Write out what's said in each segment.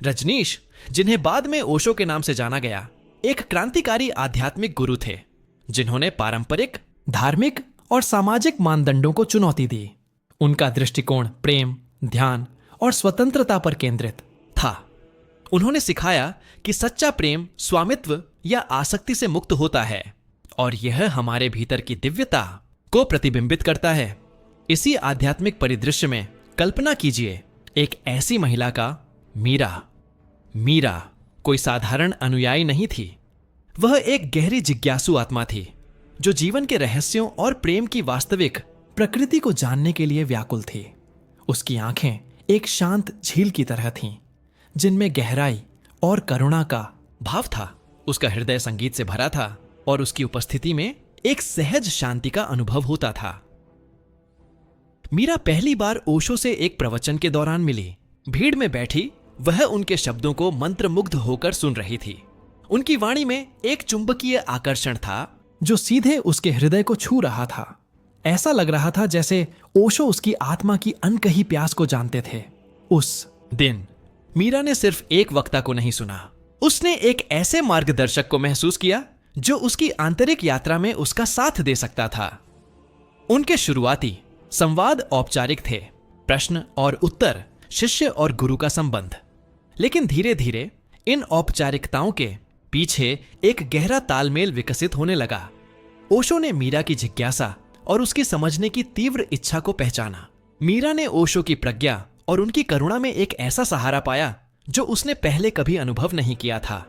रजनीश, जिन्हें बाद में ओशो के नाम से जाना गया, एक क्रांतिकारी आध्यात्मिक गुरु थे जिन्होंने पारंपरिक, धार्मिक और सामाजिक मानदंडों को चुनौती दी। उनका दृष्टिकोण प्रेम, ध्यान और स्वतंत्रता पर केंद्रित था। उन्होंने सिखाया कि सच्चा प्रेम स्वामित्व या आसक्ति से मुक्त होता है और यह हमारे भीतर की दिव्यता को प्रतिबिंबित करता है। इसी आध्यात्मिक परिदृश्य में कल्पना कीजिए एक ऐसी महिला का, मीरा। मीरा कोई साधारण अनुयायी नहीं थी। वह एक गहरी जिज्ञासु आत्मा थी जो जीवन के रहस्यों और प्रेम की वास्तविक प्रकृति को जानने के लिए व्याकुल थी। उसकी आंखें एक शांत झील की तरह थीं, जिनमें गहराई और करुणा का भाव था। उसका हृदय संगीत से भरा था और उसकी उपस्थिति में एक सहज शांति का अनुभव होता था। मीरा पहली बार ओशो से एक प्रवचन के दौरान मिली। भीड़ में बैठी वह उनके शब्दों को मंत्रमुग्ध होकर सुन रही थी। उनकी वाणी में एक चुंबकीय आकर्षण था जो सीधे उसके हृदय को छू रहा था। ऐसा लग रहा था जैसे ओशो उसकी आत्मा की अनकही प्यास को जानते थे। उस दिन मीरा ने सिर्फ एक वक्ता को नहीं सुना, उसने एक ऐसे मार्गदर्शक को महसूस किया जो उसकी आंतरिक यात्रा में उसका साथ दे सकता था। उनके शुरुआती संवाद औपचारिक थे, प्रश्न और उत्तर, शिष्य और गुरु का संबंध। लेकिन धीरे धीरे इन औपचारिकताओं के पीछे एक गहरा तालमेल विकसित होने लगा। ओशो ने मीरा की जिज्ञासा और उसकी समझने की तीव्र इच्छा को पहचाना। मीरा ने ओशो की प्रज्ञा और उनकी करुणा में एक ऐसा सहारा पाया जो उसने पहले कभी अनुभव नहीं किया था।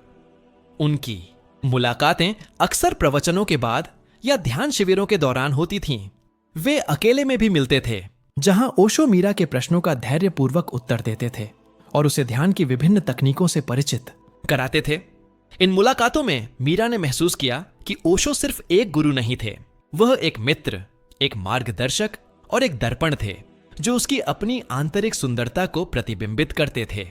उनकी मुलाकातें अक्सर प्रवचनों के बाद या ध्यान शिविरों के दौरान होती थीं। वे अकेले में भी मिलते थे, जहां ओशो मीरा के प्रश्नों का धैर्यपूर्वक उत्तर देते थे और उसे ध्यान की विभिन्न तकनीकों से परिचित कराते थे। इन मुलाकातों में मीरा ने महसूस किया कि ओशो सिर्फ एक गुरु नहीं थे, वह एक मित्र, एक मार्गदर्शक और एक दर्पण थे जो उसकी अपनी आंतरिक सुंदरता को प्रतिबिंबित करते थे।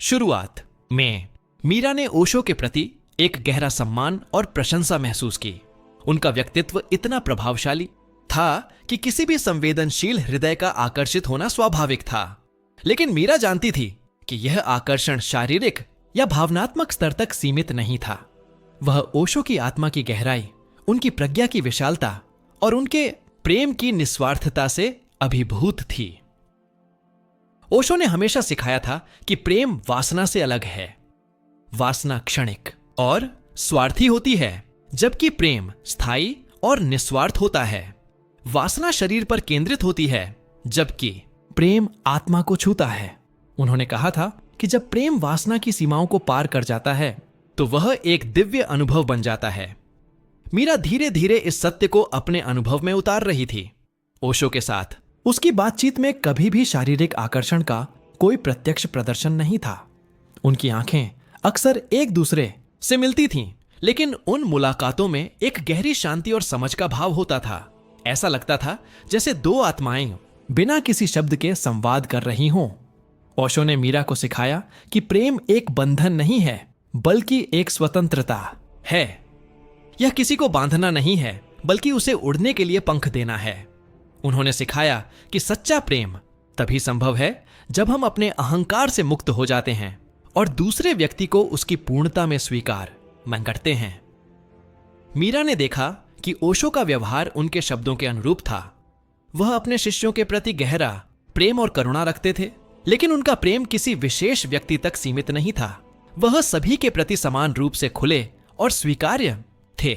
शुरुआत में मीरा ने ओशो के प्रति एक गहरा सम्मान और प्रशंसा महसूस की। उनका व्यक्तित्व इतना प्रभावशाली था कि किसी भी संवेदनशील हृदय का आकर्षित होना स्वाभाविक था। लेकिन मीरा जानती थी कि यह आकर्षण शारीरिक या भावनात्मक स्तर तक सीमित नहीं था। वह ओशो की आत्मा की गहराई, उनकी प्रज्ञा की विशालता और उनके प्रेम की निस्वार्थता से अभिभूत थी। ओशो ने हमेशा सिखाया था कि प्रेम वासना से अलग है। वासना क्षणिक और स्वार्थी होती है, जबकि प्रेम स्थायी और निस्वार्थ होता है। वासना शरीर पर केंद्रित होती है, जबकि प्रेम आत्मा को छूता है। उन्होंने कहा था कि जब प्रेम वासना की सीमाओं को पार कर जाता है तो वह एक दिव्य अनुभव बन जाता है। मीरा धीरे धीरे इस सत्य को अपने अनुभव में उतार रही थी। ओशो के साथ उसकी बातचीत में कभी भी शारीरिक आकर्षण का कोई प्रत्यक्ष प्रदर्शन नहीं था। उनकी आंखें अक्सर एक दूसरे से मिलती थीं, लेकिन उन मुलाकातों में एक गहरी शांति और समझ का भाव होता था। ऐसा लगता था जैसे दो आत्माएं बिना किसी शब्द के संवाद कर रही हों। ओशो ने मीरा को सिखाया कि प्रेम एक बंधन नहीं है, बल्कि एक स्वतंत्रता है। यह किसी को बांधना नहीं है, बल्कि उसे उड़ने के लिए पंख देना है। उन्होंने सिखाया कि सच्चा प्रेम तभी संभव है जब हम अपने अहंकार से मुक्त हो जाते हैं और दूसरे व्यक्ति को उसकी पूर्णता में स्वीकार करते हैं। मीरा ने देखा कि ओशो का व्यवहार उनके शब्दों के अनुरूप था। वह अपने शिष्यों के प्रति गहरा प्रेम और करुणा रखते थे, लेकिन उनका प्रेम किसी विशेष व्यक्ति तक सीमित नहीं था। वह सभी के प्रति समान रूप से खुले और स्वीकार्य थे।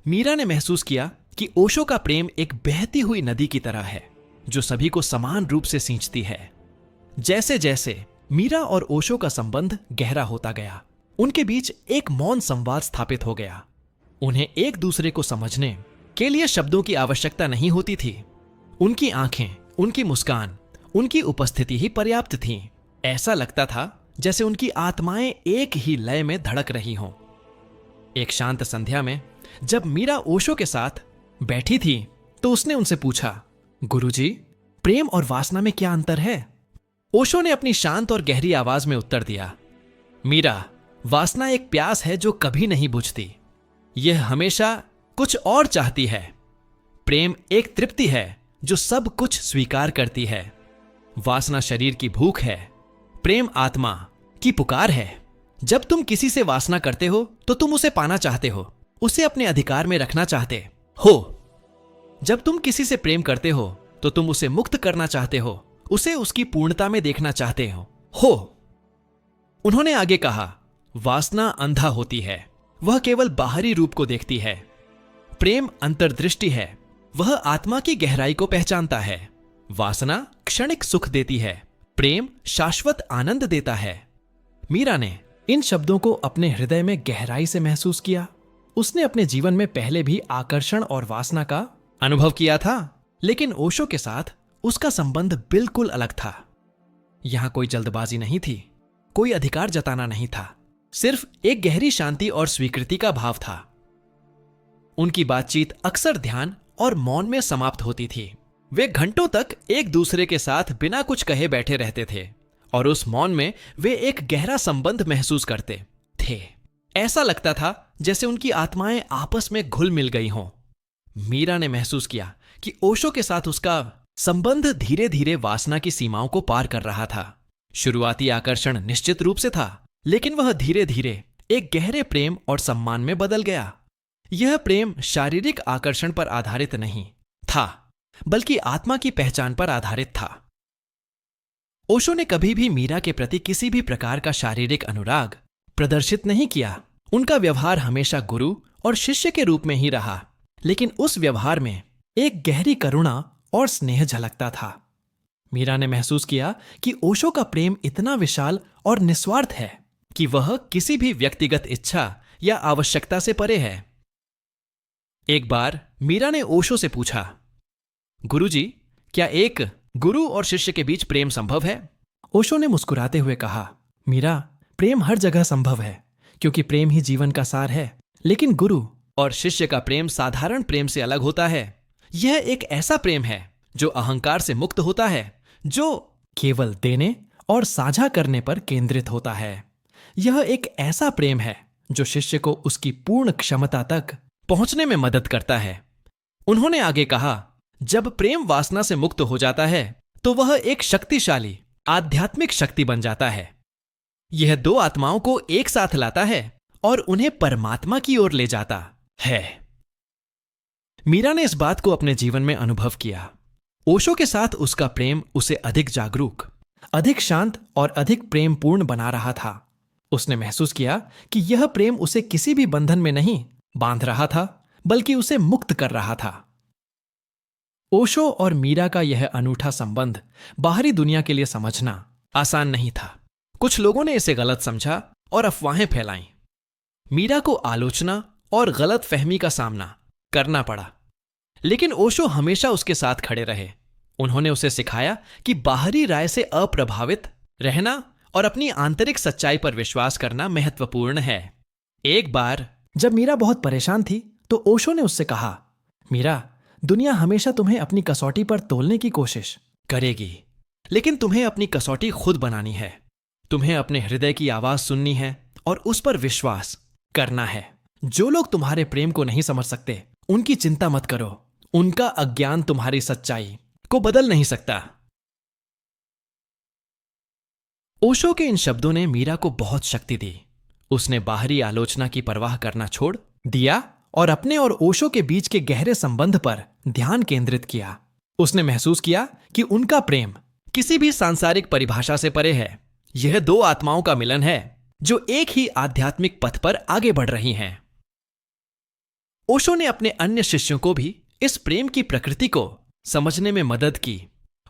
मीरा ने महसूस किया कि ओशो का प्रेम एक बहती हुई नदी की तरह है जो सभी को समान रूप से सींचती है। जैसे जैसे मीरा और ओशो का संबंध गहरा होता गया, उनके बीच एक मौन संवाद स्थापित हो गया। उन्हें एक दूसरे को समझने के लिए शब्दों की आवश्यकता नहीं होती थी। उनकी आंखें, उनकी मुस्कान, उनकी उपस्थिति ही पर्याप्त थी। ऐसा लगता था जैसे उनकी आत्माएं एक ही लय में धड़क रही हों। एक शांत संध्या में जब मीरा ओशो के साथ बैठी थी तो उसने उनसे पूछा, गुरुजी, प्रेम और वासना में क्या अंतर है? ओशो ने अपनी शांत और गहरी आवाज में उत्तर दिया, मीरा, वासना एक प्यास है जो कभी नहीं बुझती। यह हमेशा कुछ और चाहती है। प्रेम एक तृप्ति है जो सब कुछ स्वीकार करती है। वासना शरीर की भूख है, प्रेम आत्मा की पुकार है। जब तुम किसी से वासना करते हो तो तुम उसे पाना चाहते हो, उसे अपने अधिकार में रखना चाहते हो। जब तुम किसी से प्रेम करते हो तो तुम उसे मुक्त करना चाहते हो, उसे उसकी पूर्णता में देखना चाहते हो। उन्होंने आगे कहा, वासना अंधा होती है, वह केवल बाहरी रूप को देखती है। प्रेम अंतर्दृष्टि है, वह आत्मा की गहराई को पहचानता है। वासना क्षणिक सुख देती है, प्रेम शाश्वत आनंद देता है। मीरा ने इन शब्दों को अपने हृदय में गहराई से महसूस किया। उसने अपने जीवन में पहले भी आकर्षण और वासना का अनुभव किया था, लेकिन ओशो के साथ उसका संबंध बिल्कुल अलग था। यहां कोई जल्दबाजी नहीं थी, कोई अधिकार जताना नहीं था, सिर्फ एक गहरी शांति और स्वीकृति का भाव था। उनकी बातचीत अक्सर ध्यान और मौन में समाप्त होती थी। वे घंटों तक एक दूसरे के साथ बिना कुछ कहे बैठे रहते थे और उस मौन में वे एक गहरा संबंध महसूस करते थे। ऐसा लगता था जैसे उनकी आत्माएं आपस में घुल मिल गई हों। मीरा ने महसूस किया कि ओशो के साथ उसका संबंध धीरे धीरे वासना की सीमाओं को पार कर रहा था। शुरुआती आकर्षण निश्चित रूप से था, लेकिन वह धीरे धीरे एक गहरे प्रेम और सम्मान में बदल गया। यह प्रेम शारीरिक आकर्षण पर आधारित नहीं था, बल्कि आत्मा की पहचान पर आधारित था। ओशो ने कभी भी मीरा के प्रति किसी भी प्रकार का शारीरिक अनुराग प्रदर्शित नहीं किया। उनका व्यवहार हमेशा गुरु और शिष्य के रूप में ही रहा, लेकिन उस व्यवहार में एक गहरी करुणा और स्नेह झलकता था। मीरा ने महसूस किया कि ओशो का प्रेम इतना विशाल और निस्वार्थ है कि वह किसी भी व्यक्तिगत इच्छा या आवश्यकता से परे है। एक बार मीरा ने ओशो से पूछा, गुरुजी, क्या एक गुरु और शिष्य के बीच प्रेम संभव है? ओशो ने मुस्कुराते हुए कहा, मीरा, प्रेम हर जगह संभव है, क्योंकि प्रेम ही जीवन का सार है। लेकिन गुरु और शिष्य का प्रेम साधारण प्रेम से अलग होता है। यह एक ऐसा प्रेम है जो अहंकार से मुक्त होता है, जो केवल देने और साझा करने पर केंद्रित होता है। यह एक ऐसा प्रेम है जो शिष्य को उसकी पूर्ण क्षमता तक पहुंचने में मदद करता है। उन्होंने आगे कहा, जब प्रेम वासना से मुक्त हो जाता है तो वह एक शक्तिशाली आध्यात्मिक शक्ति बन जाता है। यह दो आत्माओं को एक साथ लाता है और उन्हें परमात्मा की ओर ले जाता है। मीरा ने इस बात को अपने जीवन में अनुभव किया। ओशो के साथ उसका प्रेम उसे अधिक जागरूक, अधिक शांत और अधिक प्रेमपूर्ण बना रहा था। उसने महसूस किया कि यह प्रेम उसे किसी भी बंधन में नहीं बांध रहा था, बल्कि उसे मुक्त कर रहा था। ओशो और मीरा का यह अनूठा संबंध बाहरी दुनिया के लिए समझना आसान नहीं था। कुछ लोगों ने इसे गलत समझा और अफवाहें फैलाईं। मीरा को आलोचना और गलत फहमी का सामना करना पड़ा, लेकिन ओशो हमेशा उसके साथ खड़े रहे। उन्होंने उसे सिखाया कि बाहरी राय से अप्रभावित रहना और अपनी आंतरिक सच्चाई पर विश्वास करना महत्वपूर्ण है। एक बार जब मीरा बहुत परेशान थी तो ओशो ने उससे कहा, मीरा, दुनिया हमेशा तुम्हें अपनी कसौटी पर तोलने की कोशिश करेगी, लेकिन तुम्हें अपनी कसौटी खुद बनानी है। तुम्हें अपने हृदय की आवाज सुननी है और उस पर विश्वास करना है। जो लोग तुम्हारे प्रेम को नहीं समझ सकते, उनकी चिंता मत करो। उनका अज्ञान तुम्हारी सच्चाई को बदल नहीं सकता। ओशो के इन शब्दों ने मीरा को बहुत शक्ति दी। उसने बाहरी आलोचना की परवाह करना छोड़ दिया और अपने और ओशो के बीच के गहरे संबंध पर ध्यान केंद्रित किया। उसने महसूस किया कि उनका प्रेम किसी भी सांसारिक परिभाषा से परे है। यह दो आत्माओं का मिलन है जो एक ही आध्यात्मिक पथ पर आगे बढ़ रही हैं। ओशो ने अपने अन्य शिष्यों को भी इस प्रेम की प्रकृति को समझने में मदद की।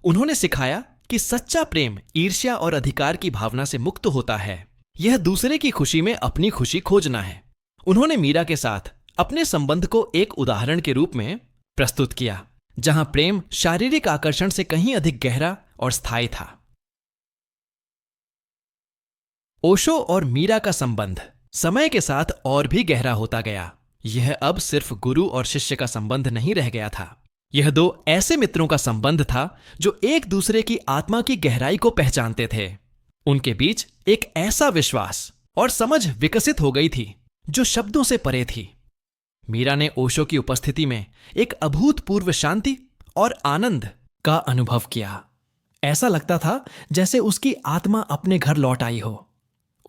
उन्होंने सिखाया कि सच्चा प्रेम ईर्ष्या और अधिकार की भावना से मुक्त होता है। यह दूसरे की खुशी में अपनी खुशी खोजना है। उन्होंने मीरा के साथ अपने संबंध को एक उदाहरण के रूप में प्रस्तुत किया, जहां प्रेम शारीरिक आकर्षण से कहीं अधिक गहरा और स्थायी था। ओशो और मीरा का संबंध समय के साथ और भी गहरा होता गया। यह अब सिर्फ गुरु और शिष्य का संबंध नहीं रह गया था। यह दो ऐसे मित्रों का संबंध था जो एक दूसरे की आत्मा की गहराई को पहचानते थे। उनके बीच एक ऐसा विश्वास और समझ विकसित हो गई थी जो शब्दों से परे थी। मीरा ने ओशो की उपस्थिति में एक अभूतपूर्व शांति और आनंद का अनुभव किया। ऐसा लगता था जैसे उसकी आत्मा अपने घर लौट आई हो।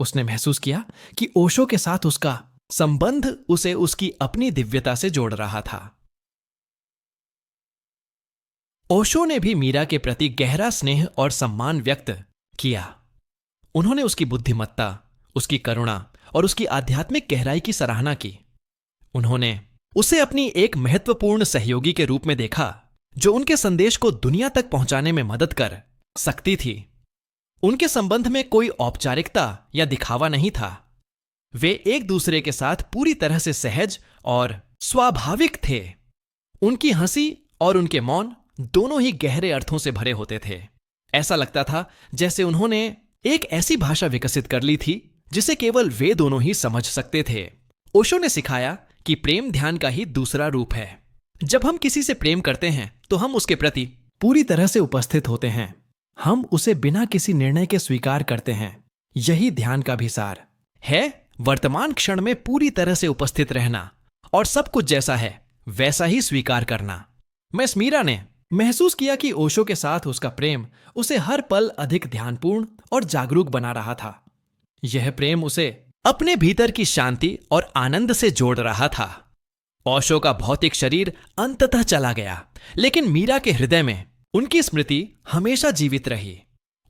उसने महसूस किया कि ओशो के साथ उसका संबंध उसे उसकी अपनी दिव्यता से जोड़ रहा था। ओशो ने भी मीरा के प्रति गहरा स्नेह और सम्मान व्यक्त किया। उन्होंने उसकी बुद्धिमत्ता, उसकी करुणा और उसकी आध्यात्मिक गहराई की सराहना की। उन्होंने उसे अपनी एक महत्वपूर्ण सहयोगी के रूप में देखा जो उनके संदेश को दुनिया तक पहुंचाने में मदद कर सकती थी। उनके संबंध में कोई औपचारिकता या दिखावा नहीं था। वे एक दूसरे के साथ पूरी तरह से सहज और स्वाभाविक थे। उनकी हंसी और उनके मौन दोनों ही गहरे अर्थों से भरे होते थे। ऐसा लगता था जैसे उन्होंने एक ऐसी भाषा विकसित कर ली थी जिसे केवल वे दोनों ही समझ सकते थे। ओशो ने सिखाया कि प्रेम ध्यान का ही दूसरा रूप है। जब हम किसी से प्रेम करते हैं तो हम उसके प्रति पूरी तरह से उपस्थित होते हैं। हम उसे बिना किसी निर्णय के स्वीकार करते हैं। यही ध्यान का भी सार है, वर्तमान क्षण में पूरी तरह से उपस्थित रहना और सब कुछ जैसा है वैसा ही स्वीकार करना। मिस मीरा ने महसूस किया कि ओशो के साथ उसका प्रेम उसे हर पल अधिक ध्यानपूर्ण और जागरूक बना रहा था। यह प्रेम उसे अपने भीतर की शांति और आनंद से जोड़ रहा था। ओशो का भौतिक शरीर अंततः चला गया, लेकिन मीरा के हृदय में उनकी स्मृति हमेशा जीवित रही।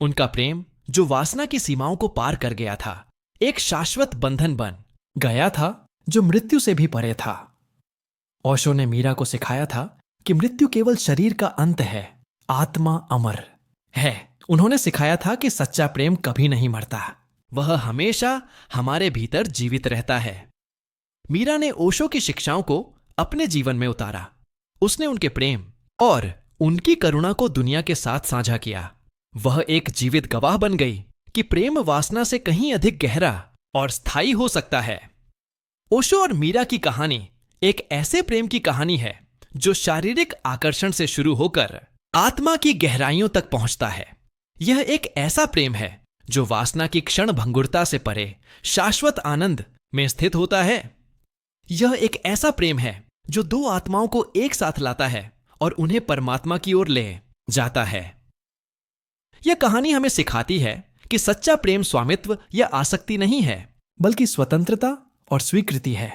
उनका प्रेम जो वासना की सीमाओं को पार कर गया था, एक शाश्वत बंधन बन गया था जो मृत्यु से भी परे था। ओशो ने मीरा को सिखाया था कि मृत्यु केवल शरीर का अंत है, आत्मा अमर है। उन्होंने सिखाया था कि सच्चा प्रेम कभी नहीं मरता, वह हमेशा हमारे भीतर जीवित रहता है। मीरा ने ओशो की शिक्षाओं को अपने जीवन में उतारा। उसने उनके प्रेम और उनकी करुणा को दुनिया के साथ साझा किया। वह एक जीवित गवाह बन गई कि प्रेम वासना से कहीं अधिक गहरा और स्थायी हो सकता है। ओशो और मीरा की कहानी एक ऐसे प्रेम की कहानी है जो शारीरिक आकर्षण से शुरू होकर आत्मा की गहराइयों तक पहुंचता है। यह एक ऐसा प्रेम है जो वासना की क्षण भंगुरता से परे शाश्वत आनंद में स्थित होता है। यह एक ऐसा प्रेम है जो दो आत्माओं को एक साथ लाता है और उन्हें परमात्मा की ओर ले जाता है। यह कहानी हमें सिखाती है कि सच्चा प्रेम स्वामित्व या आसक्ति नहीं है, बल्कि स्वतंत्रता और स्वीकृति है।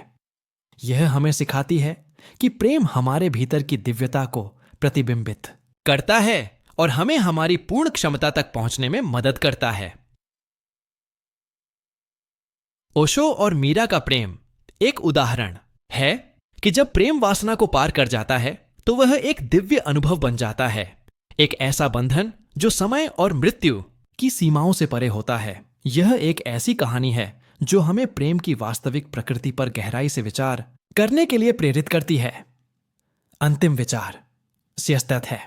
यह हमें सिखाती है कि प्रेम हमारे भीतर की दिव्यता को प्रतिबिंबित करता है और हमें हमारी पूर्ण क्षमता तक पहुंचने में मदद करता है। ओशो और मीरा का प्रेम एक उदाहरण है कि जब प्रेम वासना को पार कर जाता है तो वह एक दिव्य अनुभव बन जाता है, एक ऐसा बंधन जो समय और मृत्यु की सीमाओं से परे होता है। यह एक ऐसी कहानी है जो हमें प्रेम की वास्तविक प्रकृति पर गहराई से विचार करने के लिए प्रेरित करती है। अंतिम विचार स्यस्तत है।